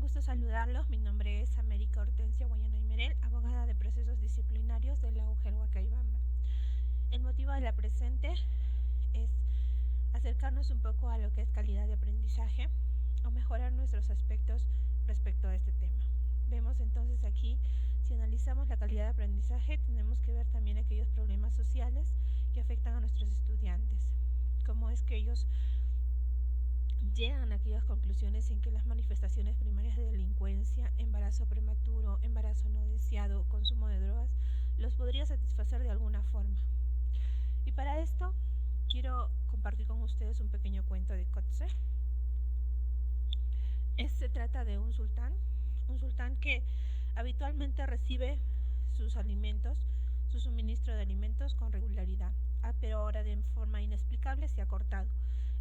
gusto saludarlos. Mi nombre es América Hortensia Guayana y Merel, abogada de procesos disciplinarios de la UGEL Huacaybamba. El motivo de la presente es acercarnos un poco a lo que es calidad de aprendizaje o mejorar nuestros aspectos respecto a este tema. Vemos entonces aquí, si analizamos la calidad de aprendizaje, tenemos que ver también aquellos problemas sociales que afectan a nuestros estudiantes. Cómo es que ellos llegan a aquellas conclusiones en que las manifestaciones primarias de delincuencia, embarazo prematuro, embarazo no deseado, consumo de drogas, los podría satisfacer de alguna forma. Y para esto quiero compartir con ustedes un pequeño cuento de Kotze. Se trata de un sultán que habitualmente recibe sus alimentos, su suministro de alimentos con regularidad, pero ahora de forma inexplicable se ha cortado.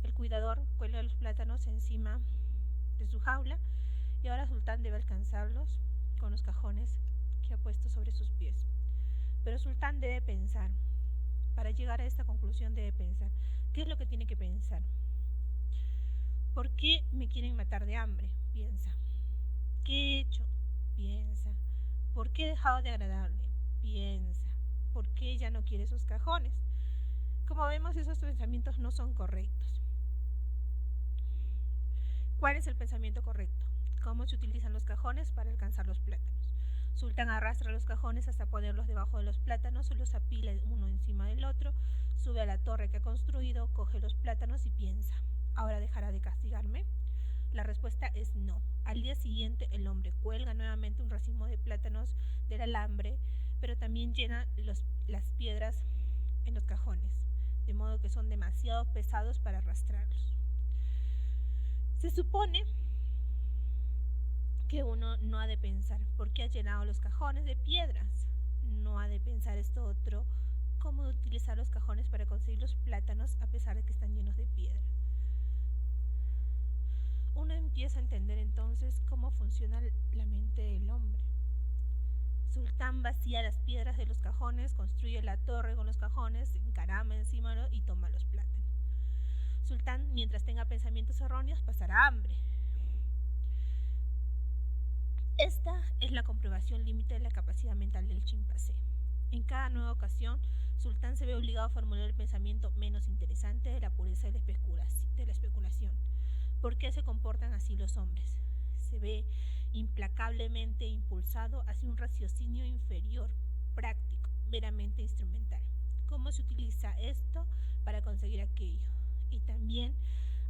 El cuidador cuelga los plátanos encima de su jaula y ahora el sultán debe alcanzarlos con los cajones que ha puesto sobre sus pies. Pero el sultán debe pensar. Para llegar a esta conclusión debe pensar. ¿Qué es lo que tiene que pensar? ¿Por qué me quieren matar de hambre? Piensa. ¿Qué he hecho? Piensa. ¿Por qué he dejado de agradarle? Piensa. ¿Por qué ya no quiere esos cajones? Como vemos, esos pensamientos no son correctos. ¿Cuál es el pensamiento correcto? ¿Cómo se utilizan los cajones para alcanzar los plátanos? Sultán arrastra los cajones hasta ponerlos debajo de los plátanos, los apila uno encima del otro, sube a la torre que ha construido, coge los plátanos y piensa, ¿ahora dejará de castigarme? La respuesta es no. Al día siguiente el hombre cuelga nuevamente un racimo de plátanos del alambre, pero también llena las piedras en los cajones, de modo que son demasiado pesados para arrastrarlos. Se supone que uno no ha de pensar por qué ha llenado los cajones de piedras. No ha de pensar esto otro, cómo utilizar los cajones para conseguir los plátanos a pesar de que están llenos de piedra. Uno empieza a entender entonces cómo funciona la mente del hombre. Sultán vacía las piedras de los cajones, construye la torre con los cajones, encarama encima y toma los plátanos. Sultán, mientras tenga pensamientos erróneos, pasará hambre. Esta es la comprobación límite de la capacidad mental del chimpancé. En cada nueva ocasión, Sultán se ve obligado a formular el pensamiento menos interesante de la pureza de la especulación. ¿Por qué se comportan así los hombres? Se ve implacablemente impulsado hacia un raciocinio inferior, práctico, meramente instrumental. ¿Cómo se utiliza esto para conseguir aquello? Y también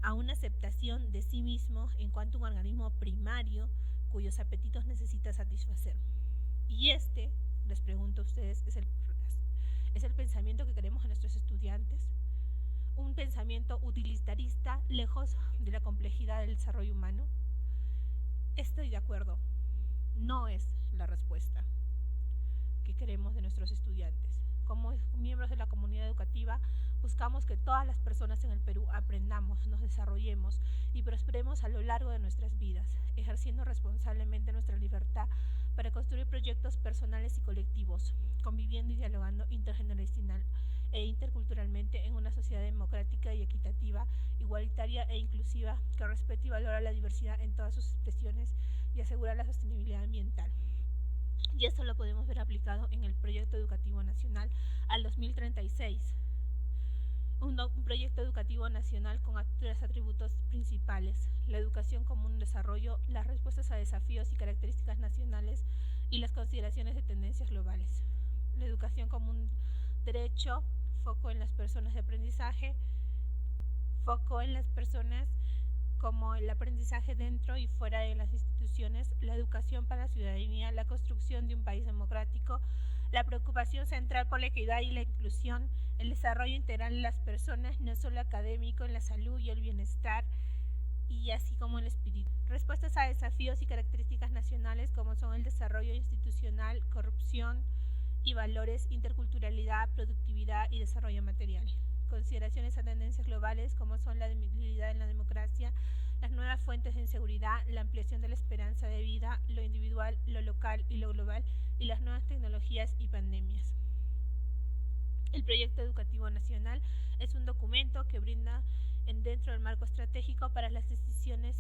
a una aceptación de sí mismo en cuanto a un organismo primario cuyos apetitos necesita satisfacer. Y les pregunto a ustedes, ¿es el pensamiento que queremos en nuestros estudiantes? ¿Un pensamiento utilitarista lejos de la complejidad del desarrollo humano? Estoy de acuerdo, no es la respuesta que queremos de nuestros estudiantes. Como miembros de la comunidad educativa, buscamos que todas las personas en el Perú aprendamos, nos desarrollemos y prosperemos a lo largo de nuestras vidas, ejerciendo responsablemente nuestra libertad para construir proyectos personales y colectivos, conviviendo y dialogando intergeneracional e interculturalmente en una sociedad democrática y equitativa, igualitaria e inclusiva, que respete y valora la diversidad en todas sus expresiones y asegura la sostenibilidad ambiental. Y esto lo podemos ver aplicado en el Proyecto Educativo Nacional al 2036. Un proyecto educativo nacional con tres atributos principales: la educación como un desarrollo, las respuestas a desafíos y características nacionales y las consideraciones de tendencias globales. La educación como un derecho, foco en las personas de aprendizaje, foco en las personas como el aprendizaje dentro y fuera de las instituciones, la educación para la ciudadanía, la construcción de un país democrático, la preocupación central por la equidad y la inclusión, el desarrollo integral de las personas, no solo académico, en la salud y el bienestar, y así como el espíritu. Respuestas a desafíos y características nacionales como son el desarrollo institucional, corrupción y valores, interculturalidad, productividad y desarrollo material. Consideraciones a tendencias globales como son la debilidad en la democracia, las nuevas fuentes de inseguridad, la ampliación de la esperanza de vida, lo individual, lo local y lo global, y las nuevas tecnologías y pandemias. El Proyecto Educativo Nacional es un documento que brinda dentro del marco estratégico para las decisiones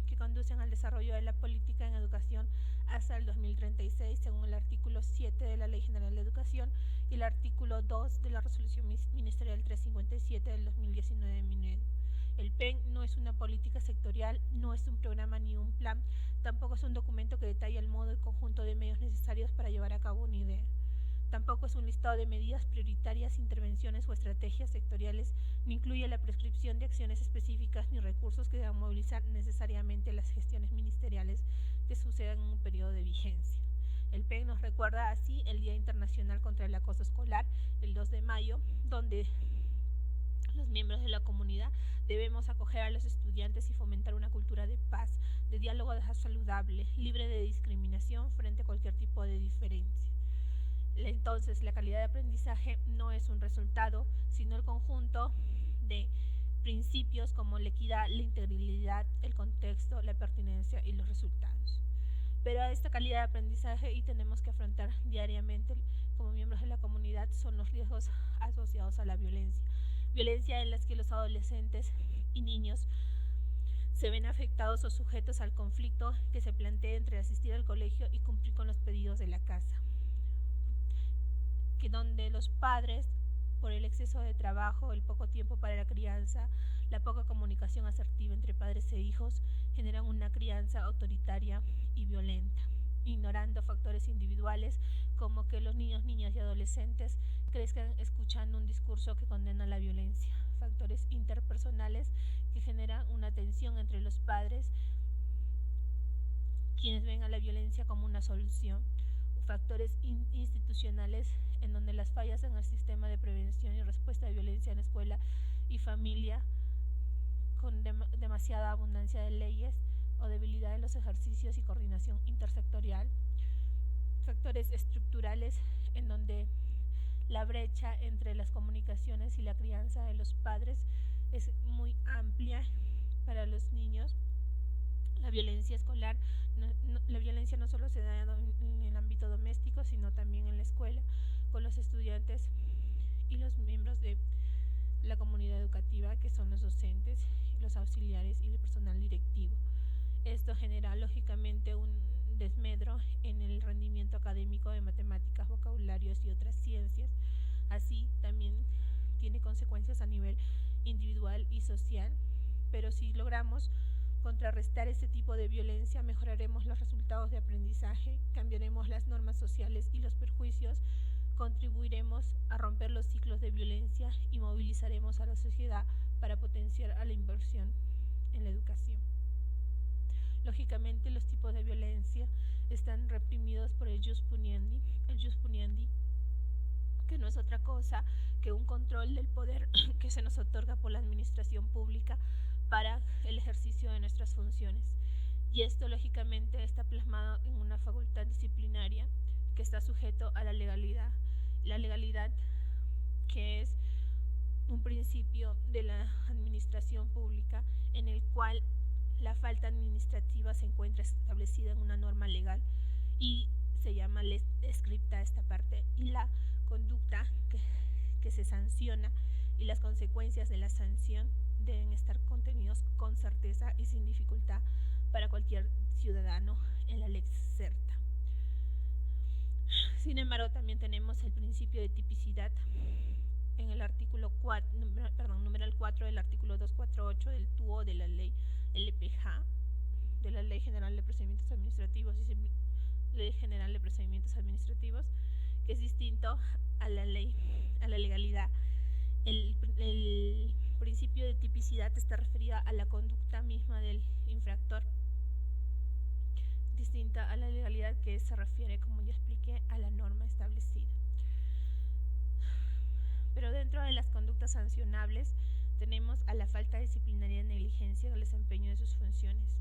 que conducen al desarrollo de la política en educación hasta el 2036, según el artículo 7 de la Ley General de Educación y el artículo 2 de la Resolución Ministerial 357 del 2019 de Minedu. El PEN no es una política sectorial, no es un programa ni un plan, tampoco es un documento que detalla el modo y conjunto de medios necesarios para llevar a cabo una idea. Tampoco es un listado de medidas prioritarias, intervenciones o estrategias sectoriales, ni incluye la prescripción de acciones específicas ni recursos que deban movilizar necesariamente las gestiones ministeriales que sucedan en un periodo de vigencia. El PEN nos recuerda así el Día Internacional contra el Acoso Escolar, el 2 de mayo, donde los miembros de la comunidad debemos acoger a los estudiantes y fomentar una cultura de paz, de diálogo saludable, libre de discriminación frente a cualquier tipo de diferencia. Entonces, la calidad de aprendizaje no es un resultado, sino el conjunto de principios como la equidad, la integridad, el contexto, la pertinencia y los resultados. Pero a esta calidad de aprendizaje y tenemos que afrontar diariamente como miembros de la comunidad son los riesgos asociados a la violencia en las que los adolescentes y niños se ven afectados o sujetos al conflicto que se plantea entre asistir al colegio y cumplir con los pedidos de la casa, que donde los padres, por el exceso de trabajo, el poco tiempo para la crianza, la poca comunicación asertiva entre padres e hijos, generan una crianza autoritaria y violenta, ignorando factores individuales como que los niños, niñas y adolescentes crezcan escuchando un discurso que condena la violencia, factores interpersonales que generan una tensión entre los padres, quienes ven a la violencia como una solución, factores institucionales en donde las fallas en el sistema de prevención y respuesta de violencia en escuela y familia, con demasiada abundancia de leyes o debilidad en los ejercicios y coordinación intersectorial, factores estructurales en donde la brecha entre las comunicaciones y la crianza de los padres es muy amplia para los niños. La violencia escolar, la violencia no solo se da en el ámbito doméstico, sino también en la escuela, con los estudiantes y los miembros de la comunidad educativa, que son los docentes, los auxiliares y el personal directivo. Esto genera lógicamente un desmedro en el rendimiento académico de matemáticas, vocabularios y otras ciencias. Así también tiene consecuencias a nivel individual y social, pero si logramos contrarrestar este tipo de violencia, mejoraremos los resultados de aprendizaje, cambiaremos las normas sociales y los perjuicios, contribuiremos a romper los ciclos de violencia y movilizaremos a la sociedad para potenciar a la inversión en la educación. Lógicamente, los tipos de violencia están reprimidos por el jus puniendi, que no es otra cosa que un control del poder que se nos otorga por la administración pública para el ejercicio de nuestras funciones. Y esto lógicamente está plasmado en una facultad disciplinaria que está sujeto a la legalidad. La legalidad, que es un principio de la administración pública en el cual la falta administrativa se encuentra establecida en una norma legal y se llama ley scripta esta parte, y la conducta que se sanciona y las consecuencias de la sanción deben estar contenidos con certeza y sin dificultad para cualquier ciudadano en la lex certa. Sin embargo, también tenemos el principio de tipicidad en el artículo 4, numeral 4 del artículo 248 del TUO de la ley LPJ, de la Ley General de Procedimientos Administrativos y Ley General de Procedimientos Administrativos, que es distinto a la legalidad. El principio de tipicidad está referido a la conducta misma del infractor, distinta a la legalidad, que se refiere, como ya expliqué, a la norma establecida. Pero dentro de las conductas sancionables tenemos a la falta disciplinaria de negligencia en el desempeño de sus funciones.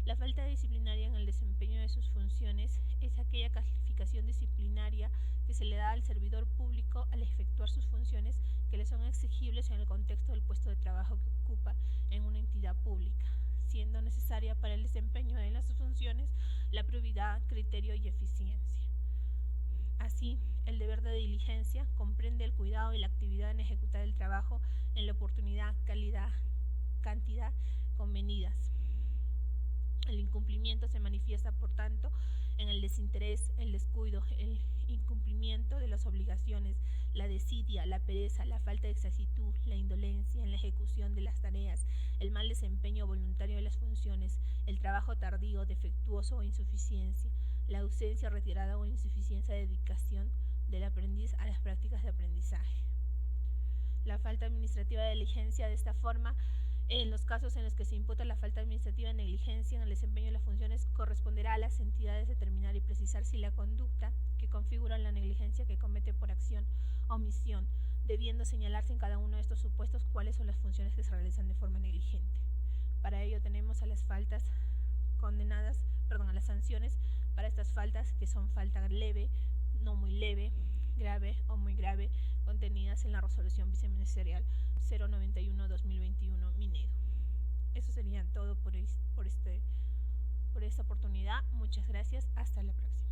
La falta disciplinaria en el desempeño de sus funciones es aquella calificación disciplinaria que se le da al servidor público al efectuar sus funciones que le son exigibles en el contexto del puesto de trabajo que ocupa en una entidad pública, siendo necesaria para el desempeño de las funciones la probidad, criterio y eficiencia. Así, el deber de diligencia comprende el cuidado y la actividad en ejecutar el trabajo en la oportunidad, calidad, cantidad convenidas. El incumplimiento se manifiesta, por tanto, en el desinterés, el descuido, el incumplimiento de las obligaciones, la desidia, la pereza, la falta de exactitud, la indolencia en la ejecución de las tareas, el mal desempeño voluntario de las funciones, el trabajo tardío, defectuoso o insuficiencia, la ausencia, retirada o insuficiencia de dedicación del aprendiz a las prácticas de aprendizaje. La falta administrativa de diligencia. De esta forma, en los casos en los que se imputa la falta administrativa de negligencia en el desempeño de las funciones, corresponderá a las entidades determinar y precisar si la conducta que configura la negligencia que comete por acción o omisión, debiendo señalarse en cada uno de estos supuestos cuáles son las funciones que se realizan de forma negligente. Para ello tenemos a las faltas condenadas, a las sanciones para estas faltas, que son falta leve, no muy leve, grave o muy grave, contenidas en la resolución viceministerial 091-2021 Minedo. Eso sería todo por esta oportunidad. Muchas gracias. Hasta la próxima.